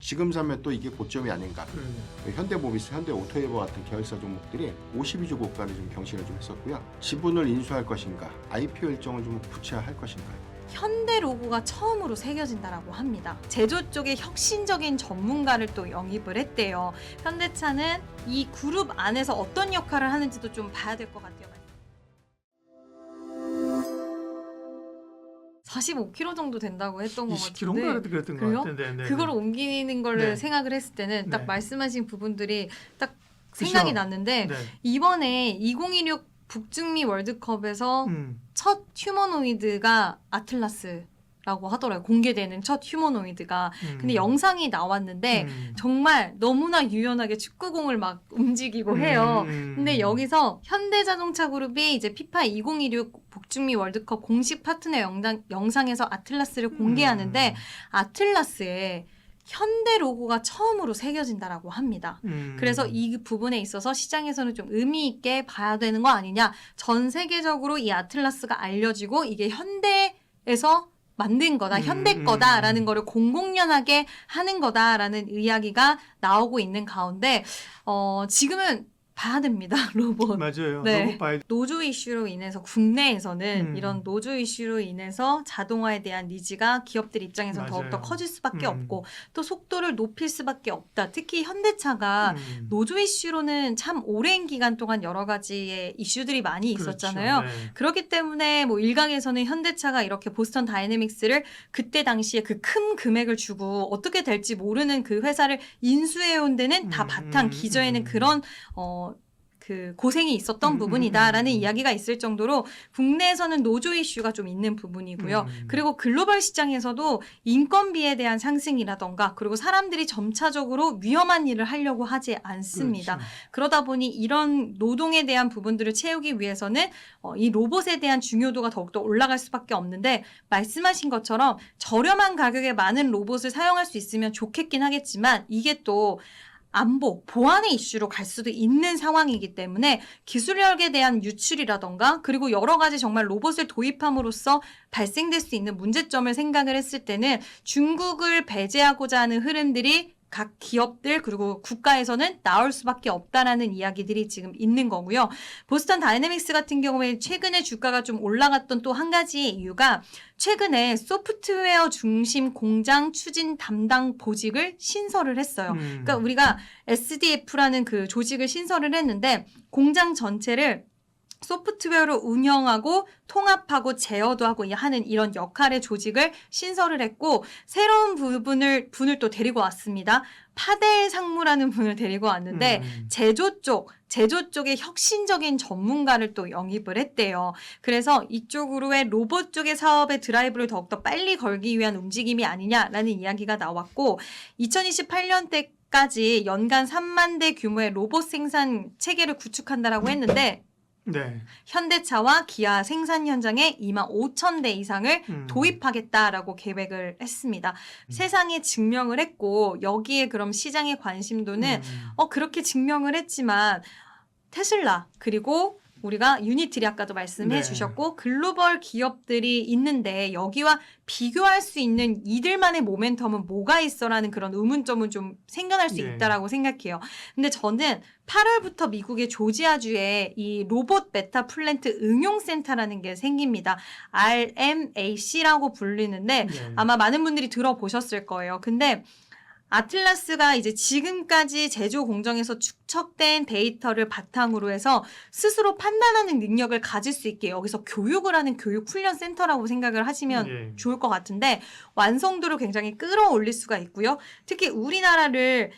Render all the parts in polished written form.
지금 사면 또 이게 고점이 아닌가. 현대모비스, 현대오토에버 같은 계열사 종목들이 52주 고가를 좀 경신을 좀 했었고요. 지분을 인수할 것인가, IPO 일정을 좀 구체화할 것인가. 현대 로고가 처음으로 새겨진다라고 합니다. 제조 쪽에 혁신적인 전문가를 또 영입을 했대요. 현대차는 이 그룹 안에서 어떤 역할을 하는지도 좀 봐야 될 것 같아요. 45kg 정도 된다고 했던 것 같은데 20kg인가 그랬던 것 그래요? 같은데. 네, 그걸 네. 옮기는 거를 네. 생각을 했을 때는 딱 네. 말씀하신 부분들이 딱 그쵸. 생각이 났는데 네. 이번에 2016 북중미 월드컵에서 첫 휴머노이드가 아틀라스라고 하더라고요. 공개되는 첫 휴머노이드가. 근데 영상이 나왔는데 정말 너무나 유연하게 축구공을 막 움직이고 해요. 근데 여기서 현대자동차 그룹이 이제 피파 2016 북중미 월드컵 공식 파트너 영상에서 아틀라스를 공개하는데 아틀라스에 현대 로고가 처음으로 새겨진다라고 합니다. 그래서 이 부분에 있어서 시장에서는 좀 의미 있게 봐야 되는 거 아니냐. 전 세계적으로 이 아틀라스가 알려지고 이게 현대에서 만든 거다, 현대 거다라는 거를 공공연하게 하는 거다라는 이야기가 나오고 있는 가운데 지금은 봐야 됩니다, 로봇. 맞아요. 네. 로봇 봐야 노조 이슈로 인해서 국내에서는 이런 노조 이슈로 인해서 자동화에 대한 니즈가 기업들 입장에서 맞아요. 더욱더 커질 수밖에 없고 또 속도를 높일 수밖에 없다. 특히 현대차가 노조 이슈로는 참 오랜 기간 동안 여러 가지의 이슈들이 많이 있었잖아요. 그렇죠. 네. 그렇기 때문에 뭐 일각에서는 현대차가 이렇게 보스턴 다이내믹스를 그때 당시에 그 큰 금액을 주고 어떻게 될지 모르는 그 회사를 인수해온 데는 다 바탕 기저에는 그런 그 고생이 있었던 부분이다라는 이야기가 있을 정도로 국내에서는 노조 이슈가 좀 있는 부분이고요. 그리고 글로벌 시장에서도 인건비에 대한 상승이라던가 그리고 사람들이 점차적으로 위험한 일을 하려고 하지 않습니다. 그렇죠. 그러다 보니 이런 노동에 대한 부분들을 채우기 위해서는 이 로봇에 대한 중요도가 더욱더 올라갈 수밖에 없는데 말씀하신 것처럼 저렴한 가격에 많은 로봇을 사용할 수 있으면 좋겠긴 하겠지만 이게 또 안보, 보안의 이슈로 갈 수도 있는 상황이기 때문에 기술력에 대한 유출이라던가 그리고 여러 가지 정말 로봇을 도입함으로써 발생될 수 있는 문제점을 생각을 했을 때는 중국을 배제하고자 하는 흐름들이 각 기업들 그리고 국가에서는 나올 수밖에 없다라는 이야기들이 지금 있는 거고요. 보스턴 다이내믹스 같은 경우에 최근에 주가가 좀 올라갔던 또 한 가지의 이유가 최근에 소프트웨어 중심 공장 추진 담당 보직을 신설을 했어요. 그러니까 우리가 SDF라는 그 조직을 신설을 했는데 공장 전체를 소프트웨어로 운영하고 통합하고 제어도 하고 하는 이런 역할의 조직을 신설을 했고 새로운 분을 또 데리고 왔습니다. 파델 상무라는 분을 데리고 왔는데 제조 쪽의 혁신적인 전문가를 또 영입을 했대요. 그래서 이쪽으로의 로봇 쪽의 사업의 드라이브를 더욱더 빨리 걸기 위한 움직임이 아니냐라는 이야기가 나왔고 2028년대까지 연간 3만 대 규모의 로봇 생산 체계를 구축한다라고 했는데 네. 현대차와 기아 생산 현장에 25,000대 이상을 도입하겠다라고 계획을 했습니다. 세상에 증명을 했고 여기에 그럼 시장의 관심도는 그렇게 증명을 했지만 테슬라 그리고 우리가 유니트리 아까도 말씀해 네. 주셨고 글로벌 기업들이 있는데 여기와 비교할 수 있는 이들만의 모멘텀은 뭐가 있어라는 그런 의문점은 좀 생겨날 수 네. 있다라고 생각해요. 근데 저는 8월부터 미국의 조지아주에 이 로봇 메타 플랜트 응용센터라는 게 생깁니다. RMAC라고 불리는데 네. 아마 많은 분들이 들어보셨을 거예요. 근데 아틀라스가 이제 지금까지 제조 공정에서 축적된 데이터를 바탕으로 해서 스스로 판단하는 능력을 가질 수 있게 여기서 교육을 하는 교육 훈련 센터라고 생각을 하시면 네. 좋을 것 같은데 완성도를 굉장히 끌어올릴 수가 있고요. 특히 우리나라를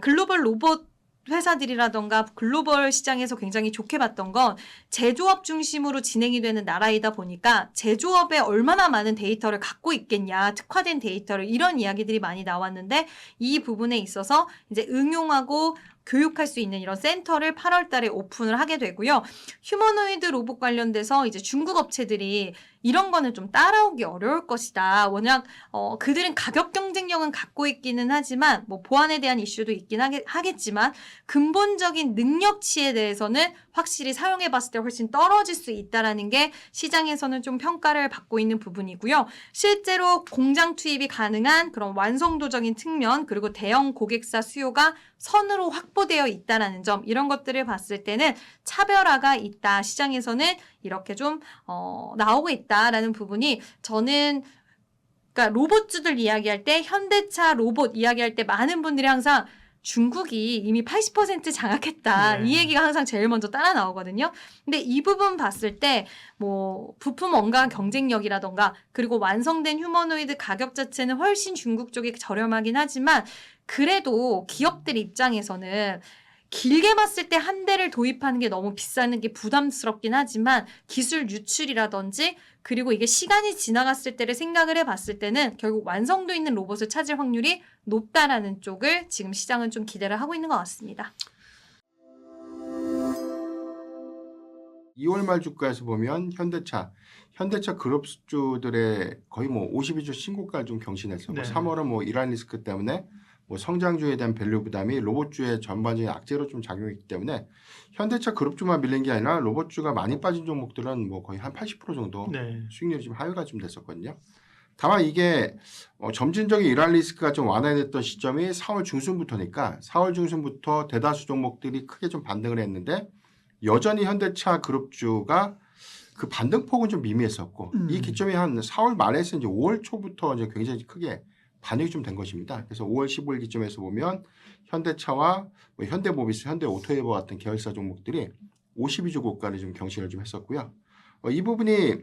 글로벌 로봇 회사들이라던가 글로벌 시장에서 굉장히 좋게 봤던 건 제조업 중심으로 진행이 되는 나라이다 보니까 제조업에 얼마나 많은 데이터를 갖고 있겠냐, 특화된 데이터를 이런 이야기들이 많이 나왔는데 이 부분에 있어서 이제 응용하고 교육할 수 있는 이런 센터를 8월 달에 오픈을 하게 되고요. 휴머노이드 로봇 관련돼서 이제 중국 업체들이 이런 거는 좀 따라오기 어려울 것이다. 워낙 그들은 가격 경쟁력은 갖고 있기는 하지만 뭐 보안에 대한 이슈도 있긴 하겠지만 근본적인 능력치에 대해서는 확실히 사용해봤을 때 훨씬 떨어질 수 있다라는 게 시장에서는 좀 평가를 받고 있는 부분이고요. 실제로 공장 투입이 가능한 그런 완성도적인 측면 그리고 대형 고객사 수요가 선으로 확보되어 있다라는 점 이런 것들을 봤을 때는 차별화가 있다. 시장에서는 이렇게 좀 나오고 있다라는 부분이 저는 그러니까 로봇주들 이야기할 때 현대차 로봇 이야기할 때 많은 분들이 항상 중국이 이미 80% 장악했다. 네. 이 얘기가 항상 제일 먼저 따라 나오거든요. 근데 이 부분 봤을 때 뭐 부품 원가 경쟁력이라던가 그리고 완성된 휴머노이드 가격 자체는 훨씬 중국 쪽이 저렴하긴 하지만 그래도 기업들 입장에서는 길게 봤을 때 한 대를 도입하는 게 너무 비싸는 게 부담스럽긴 하지만 기술 유출이라든지 그리고 이게 시간이 지나갔을 때를 생각을 해봤을 때는 결국 완성도 있는 로봇을 찾을 확률이 높다라는 쪽을 지금 시장은 좀 기대를 하고 있는 것 같습니다. 2월 말 주가에서 보면 현대차 그룹주들의 거의 뭐 52주 신고가를 좀 경신했어. 네. 3월은 뭐 이란 리스크 때문에 뭐 성장주에 대한 밸류 부담이 로봇주의 전반적인 악재로 좀 작용했기 때문에 현대차 그룹주만 밀린 게 아니라 로봇주가 많이 빠진 종목들은 뭐 거의 한 80% 정도 네. 수익률이 좀 하회가 좀 됐었거든요. 다만 이게 점진적인 이란 리스크가 좀 완화됐던 시점이 4월 중순부터니까 4월 중순부터 대다수 종목들이 크게 좀 반등을 했는데 여전히 현대차 그룹주가 그 반등폭은 좀 미미했었고 이 기점이 한 4월 말에서 이제 5월 초부터 이제 굉장히 크게 반영이 좀 된 것입니다. 그래서 5월 15일 기점에서 보면 현대차와 뭐 현대모비스, 현대오토에버 같은 계열사 종목들이 52주 고가를 좀 경신을 좀 했었고요. 이 부분이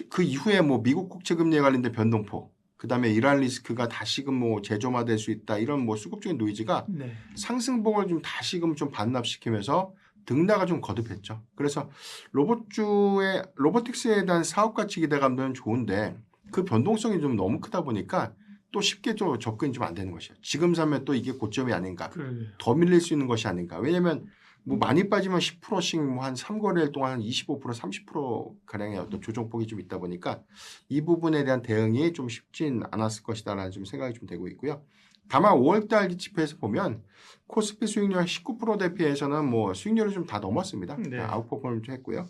그 이후에 뭐 미국 국채금리에 관련된 변동폭, 그다음에 이란 리스크가 다시금 뭐 재점화될 수 있다 이런 뭐 수급적인 노이즈가 네. 상승폭을 좀 다시금 좀 반납시키면서 등락을 좀 거듭했죠. 그래서 로보틱스에 대한 사업 가치 기대감들은 좋은데 그 변동성이 좀 너무 크다 보니까 또 쉽게 좀 접근이 좀 안 되는 것이에요. 지금 사면 또 이게 고점이 아닌가, 더 밀릴 수 있는 것이 아닌가. 왜냐하면 뭐 많이 빠지면 10%씩 뭐 한 3거래일 동안 한 25%, 30% 가량의 어떤 조정폭이 좀 있다 보니까 이 부분에 대한 대응이 좀 쉽진 않았을 것이다라는 좀 생각이 좀 되고 있고요. 다만 5월달 지표에서 보면 코스피 수익률 19% 대비해서는 뭐 수익률을 좀 다 넘었습니다. 네. 아웃퍼폼을 좀 했고요.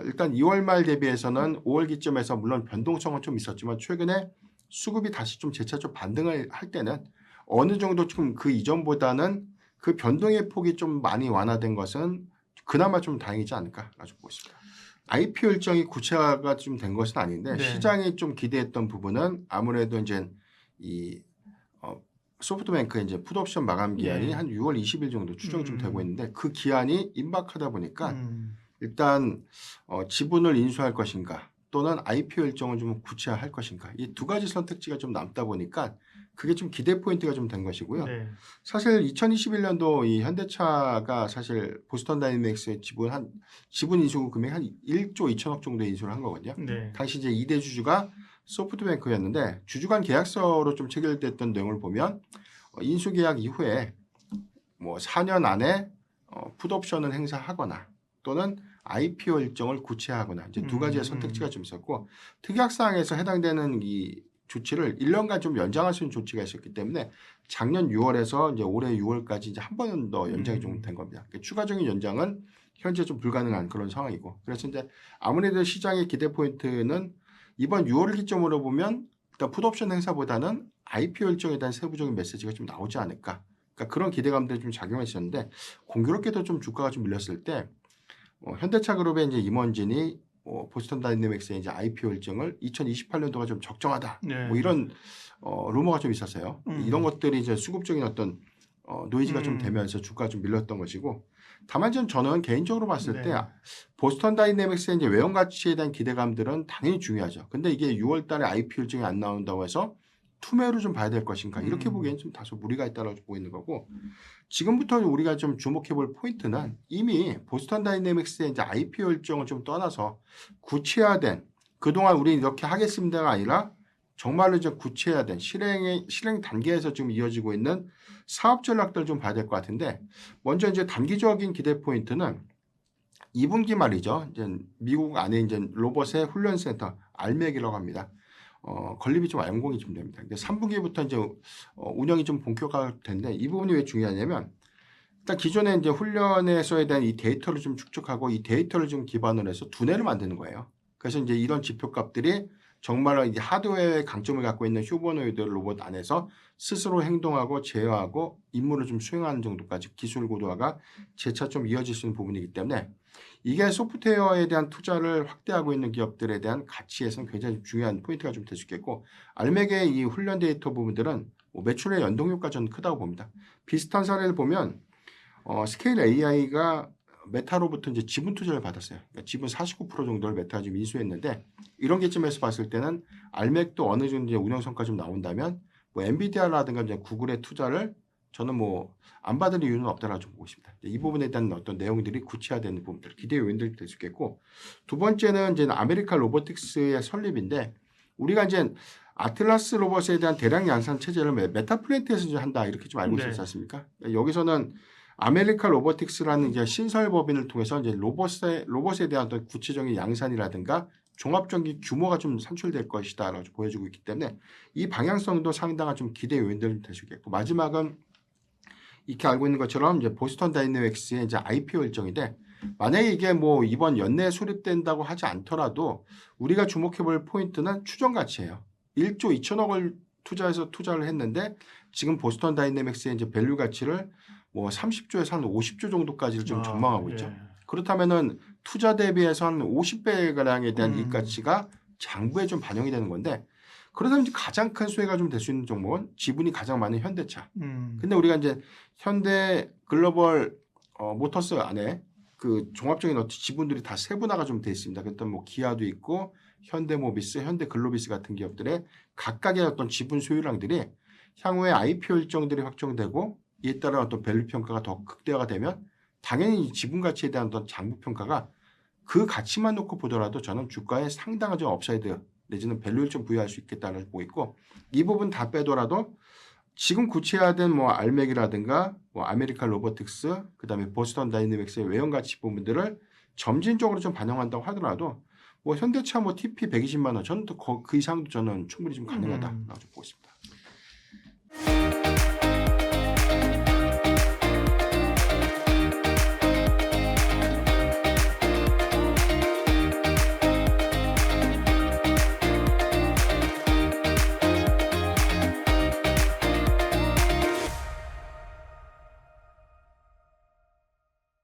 일단 2월 말 대비해서는 5월 기점에서 물론 변동성은 좀 있었지만 최근에 수급이 다시 좀 재차 좀 반등을 할 때는 어느 정도 좀 그 이전보다는 그 변동의 폭이 좀 많이 완화된 것은 그나마 좀 다행이지 않을까 가지고 있습니다. IPO 일정이 구체화가 좀 된 것은 아닌데 네. 시장이 좀 기대했던 부분은 아무래도 이제 이 소프트뱅크의 이제 풋옵션 마감 기한이 네. 한 6월 20일 정도 추정이 좀 되고 있는데 그 기한이 임박하다 보니까 음. 일단 지분을 인수할 것인가 또는 IPO 일정을 좀 구체화할 것인가 이 두 가지 선택지가 좀 남다 보니까 그게 좀 기대 포인트가 좀 된 것이고요. 네. 사실 2021년도 이 현대차가 사실 보스턴 다이내믹스의 지분 인수 금액 한 1조 2천억 정도 인수를 한 거거든요. 네. 당시 이제 2대 주주가 소프트뱅크였는데 주주간 계약서로 좀 체결됐던 내용을 보면 인수 계약 이후에 뭐 4년 안에 풋옵션을 행사하거나 또는 IPO 일정을 구체화하거나 이제 두 가지의 선택지가 좀 있었고 특약사항에서 해당되는 이 조치를 1년간 좀 연장할 수 있는 조치가 있었기 때문에 작년 6월에서 이제 올해 6월까지 이제 한 번 더 연장이 좀 된 겁니다. 그러니까 추가적인 연장은 현재 좀 불가능한 그런 상황이고 그래서 이제 아무래도 시장의 기대 포인트는 이번 6월을 기점으로 보면 일단 풋옵션 행사보다는 IPO 일정에 대한 세부적인 메시지가 좀 나오지 않을까. 그러니까 그런 기대감들이 좀 작용했었는데 공교롭게도 좀 주가가 좀 밀렸을 때 현대차 그룹의 이제 임원진이 보스턴 다이내믹스의 이제 IPO 일정을 2028년도가 좀 적정하다. 네. 뭐 이런 루머가 좀 있었어요. 이런 것들이 이제 수급적인 어떤 노이즈가 좀 되면서 주가가 좀 밀렸던 것이고 다만 저는 개인적으로 봤을 네. 때 보스턴 다이내믹스의 이제 외형 가치에 대한 기대감들은 당연히 중요하죠. 근데 이게 6월 달에 IPO 일정이 안 나온다고 해서 투매로 좀 봐야 될 것인가 이렇게 보기엔 좀 다소 무리가 있다고 보이는 거고 지금부터 우리가 좀 주목해 볼 포인트는 이미 보스턴 다이내믹스의 이제 IPO 일정을 좀 떠나서 구체화된 그동안 우리 이렇게 하겠습니다가 아니라 정말로 이제 구체화된 실행 단계에서 지금 이어지고 있는 사업 전략들 좀 봐야 될 것 같은데 먼저 이제 단기적인 기대 포인트는 2분기 말이죠. 이제 미국 안에 이제 로봇의 훈련센터 알맥이라고 합니다. 건립이 좀 완공이 좀 됩니다. 3분기부터 이제 운영이 좀 본격화될 텐데 이 부분이 왜 중요하냐면 일단 기존에 이제 훈련에서에 대한 이 데이터를 좀 축적하고 이 데이터를 좀 기반으로 해서 두뇌를 만드는 거예요. 그래서 이제 이런 지표값들이 정말로 이제 하드웨어의 강점을 갖고 있는 휴머노이드 로봇 안에서 스스로 행동하고 제어하고 임무를 좀 수행하는 정도까지 기술 고도화가 재차 좀 이어질 수 있는 부분이기 때문에 이게 소프트웨어에 대한 투자를 확대하고 있는 기업들에 대한 가치에서는 굉장히 중요한 포인트가 좀 될 수 있겠고 알맥의 이 훈련 데이터 부분들은 뭐 매출의 연동 효과 저는 크다고 봅니다. 비슷한 사례를 보면 스케일 AI가 메타로부터 이제 지분 투자를 받았어요. 그러니까 지분 49% 정도를 메타가 좀 인수했는데 이런 기점에서 봤을 때는 알맥도 어느 정도 이제 운영 성과 좀 나온다면 뭐 엔비디아라든가 이제 구글의 투자를 저는 뭐 안 받을 이유는 없다라고 좀 보고 있습니다. 이 부분에 대한 어떤 내용들이 구체화되는 부분들 기대 요인들이 될 수 있겠고 두 번째는 이제 아메리칸 로보틱스의 설립인데 우리가 이제 아틀라스 로봇에 대한 대량 양산 체제를 메타플랜트에서 이제 한다 이렇게 좀 알고 있지 않습니까? 여기서는 아메리칸 로보틱스라는 이제 신설 법인을 통해서 이제 로봇에 대한 어떤 구체적인 양산이라든가 종합적인 규모가 좀 산출될 것이다라고 보여주고 있기 때문에 이 방향성도 상당한 좀 기대 요인들이 될 수 있겠고 마지막은 이렇게 알고 있는 것처럼 이제 보스턴 다이내믹스의 이제 IPO 일정인데 만약에 이게 뭐 이번 연내에 수립된다고 하지 않더라도 우리가 주목해볼 포인트는 추정 가치예요. 1조 2천억을 투자를 했는데 지금 보스턴 다이내믹스의 이제 밸류 가치를 뭐 30조에서 한 50조 정도까지를 좀 전망하고 있죠. 예. 그렇다면은 투자 대비해서 한 50배 가량에 대한 이익 가치가 장부에 좀 반영이 되는 건데 그러다면 이제 가장 큰 수혜가 좀 될 수 있는 종목은 지분이 가장 많은 현대차. 근데 우리가 이제 현대 글로벌 모터스 안에 그 종합적인 어떤 지분들이 다 세분화가 좀 돼 있습니다. 그랬던 뭐 기아도 있고 현대모비스, 현대글로비스 같은 기업들의 각각의 어떤 지분 소유량들이 향후에 IPO 일정들이 확정되고 이에 따른 어떤 밸류 평가가 더 극대화가 되면 당연히 이 지분 가치에 대한 어떤 장부 평가가 그 가치만 놓고 보더라도 저는 주가에 상당한 좀 업사이드 내지는 밸류를 좀 부여할 수 있겠다는 보고 있고 이 부분 다 빼더라도 지금 구체화된 뭐 알맥이라든가 뭐 아메리칸 로보틱스 그다음에 보스턴 다이내믹스의 외형 가치 부분들을 점진적으로 좀 반영한다고 하더라도 뭐 현대차 뭐 TP 120만 원 저는 또 그 이상도 저는 충분히 좀 가능하다라고 좀 보고 있습니다.